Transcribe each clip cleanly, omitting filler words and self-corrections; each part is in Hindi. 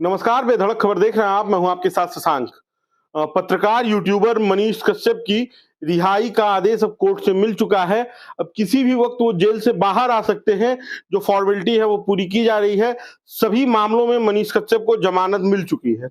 नमस्कार, बेधड़क खबर देख रहे हैं आप। मैं हूं आपके साथ शशांक। पत्रकार यूट्यूबर मनीष कश्यप की रिहाई का आदेश अब कोर्ट से मिल चुका है। अब किसी भी वक्त वो जेल से बाहर आ सकते हैं। जो फॉर्मेलिटी है वो पूरी की जा रही है। सभी मामलों में मनीष कश्यप को जमानत मिल चुकी है।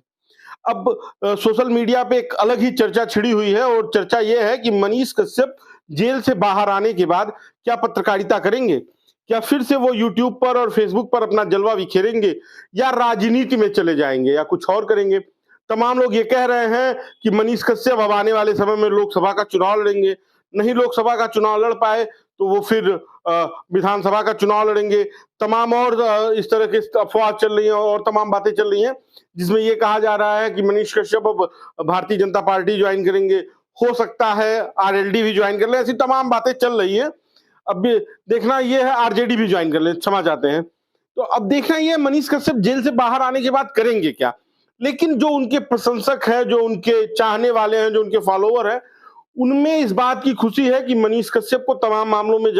अब सोशल मीडिया पे एक अलग ही चर्चा छिड़ी हुई है और चर्चा ये है कि मनीष कश्यप जेल से बाहर आने के बाद क्या पत्रकारिता करेंगे, क्या फिर से वो यूट्यूब पर और फेसबुक पर अपना जलवा बिखेरेंगे, या राजनीति में चले जाएंगे, या कुछ और करेंगे। तमाम लोग ये कह रहे हैं कि मनीष कश्यप अब आने वाले समय में लोकसभा का चुनाव लड़ेंगे। नहीं लोकसभा का चुनाव लड़ पाए तो वो फिर विधानसभा का चुनाव लड़ेंगे। तमाम और इस तरह के अफवाह चल रही हैं और तमाम बातें चल रही हैं, जिसमें ये कहा जा रहा है कि मनीष कश्यप अब भारतीय जनता पार्टी ज्वाइन करेंगे, हो सकता है आरएलडी भी ज्वाइन कर ले। ऐसी तमाम बातें चल रही हैं। अब देखना ये है आरजेडी भी ज्वाइन कर ले, क्षमा चाहते हैं। तो अब देखना ये है मनीष कश्यप जेल से बाहर आने के बाद करेंगे क्या। लेकिन जो उनके प्रशंसक हैं, जो उनके चाहने वाले हैं, जो उनके फॉलोवर हैं, उनमें इस बात की खुशी है कि मनीष कश्यप को तमाम मामलों में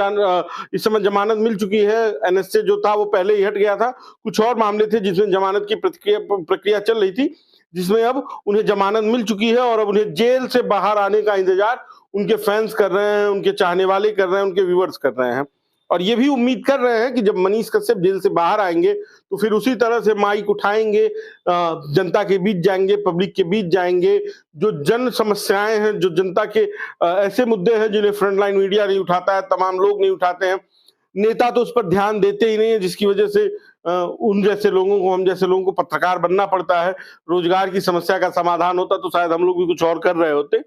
इस समय जमानत मिल चुकी है। एनएसए जो था वो पहले ही हट गया था। कुछ और मामले थे जिसमें जमानत की प्रक्रिया चल रही थी, जिसमें अब उन्हें जमानत मिल चुकी है और अब उन्हें जेल से बाहर आने का इंतजार उनके फैंस कर रहे हैं, उनके चाहने वाले कर रहे हैं, उनके व्यूअर्स कर रहे हैं। और ये भी उम्मीद कर रहे हैं कि जब मनीष कश्यप जेल से बाहर आएंगे तो फिर उसी तरह से माइक उठाएंगे, जनता के बीच जाएंगे, पब्लिक के बीच जाएंगे। जो जन समस्याएं हैं, जो जनता के ऐसे मुद्दे हैं जिन्हें फ्रंटलाइन मीडिया नहीं उठाता है, तमाम लोग नहीं उठाते हैं, नेता तो उस पर ध्यान देते ही नहीं है, जिसकी वजह से उन जैसे लोगों को, हम जैसे लोगों को पत्रकार बनना पड़ता है। रोजगार की समस्या का समाधान होता तो शायद हम लोग भी कुछ और कर रहे होते।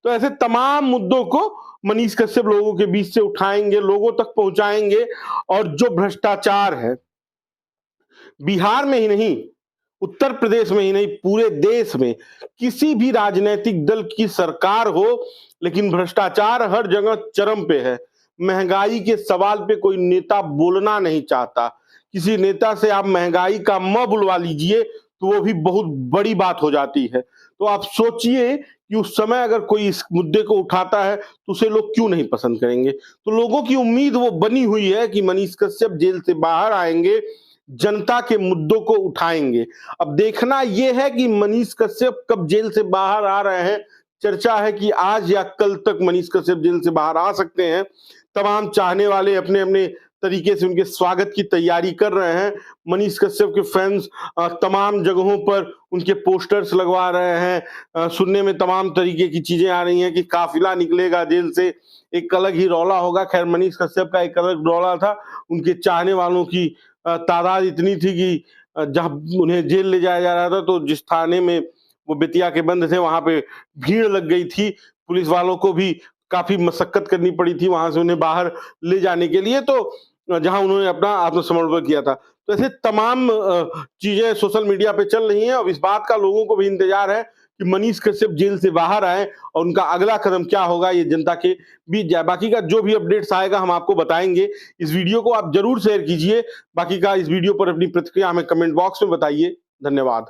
तो ऐसे तमाम मुद्दों को मनीष कश्यप लोगों के बीच से उठाएंगे, लोगों तक पहुंचाएंगे। और जो भ्रष्टाचार है, बिहार में ही नहीं, उत्तर प्रदेश में ही नहीं, पूरे देश में किसी भी राजनीतिक दल की सरकार हो, लेकिन भ्रष्टाचार हर जगह चरम पे है। महंगाई के सवाल पे कोई नेता बोलना नहीं चाहता। किसी नेता से आप महंगाई का म बुलवा लीजिए तो वो भी बहुत बड़ी बात हो जाती है। तो आप सोचिए कि उस समय अगर कोई इस मुद्दे को उठाता है तो उसे लोग क्यों नहीं पसंद करेंगे। तो लोगों की उम्मीद वो बनी हुई है कि मनीष कश्यप जेल से बाहर आएंगे, जनता के मुद्दों को उठाएंगे। अब देखना यह है कि मनीष कश्यप कब जेल से बाहर आ रहे हैं। चर्चा है कि आज या कल तक मनीष कश्यप जेल से बाहर आ सकते हैं। तमाम चाहने वाले अपने अपने तरीके से उनके स्वागत की तैयारी कर रहे हैं। मनीष कश्यप के फैंस तमाम जगहों पर उनके पोस्टर्स लगवा रहे हैं। सुनने में तमाम तरीके की चीजें आ रही हैं कि काफिला निकलेगा जेल से, एक अलग ही रौला होगा। खैर, मनीष कश्यप का एक अलग रौला था। उनके चाहने वालों की तादाद इतनी थी कि जब उन्हें जेल ले जाया जा रहा था तो जिस थाने में वो बेतिया के बंद थे वहां पे भीड़ लग गई थी। पुलिस वालों को भी काफी मशक्कत करनी पड़ी थी वहां से उन्हें बाहर ले जाने के लिए, तो जहां उन्होंने अपना आत्मसमर्पण किया था। तो ऐसे तमाम चीजें सोशल मीडिया पे चल रही हैं। और इस बात का लोगों को भी इंतजार है कि मनीष कश्यप जेल से बाहर आए और उनका अगला कदम क्या होगा ये जनता के बीच जाए। बाकी का जो भी अपडेट्स आएगा हम आपको बताएंगे। इस वीडियो को आप जरूर शेयर कीजिए। बाकी का इस वीडियो पर अपनी प्रतिक्रिया हमें कमेंट बॉक्स में बताइए। धन्यवाद।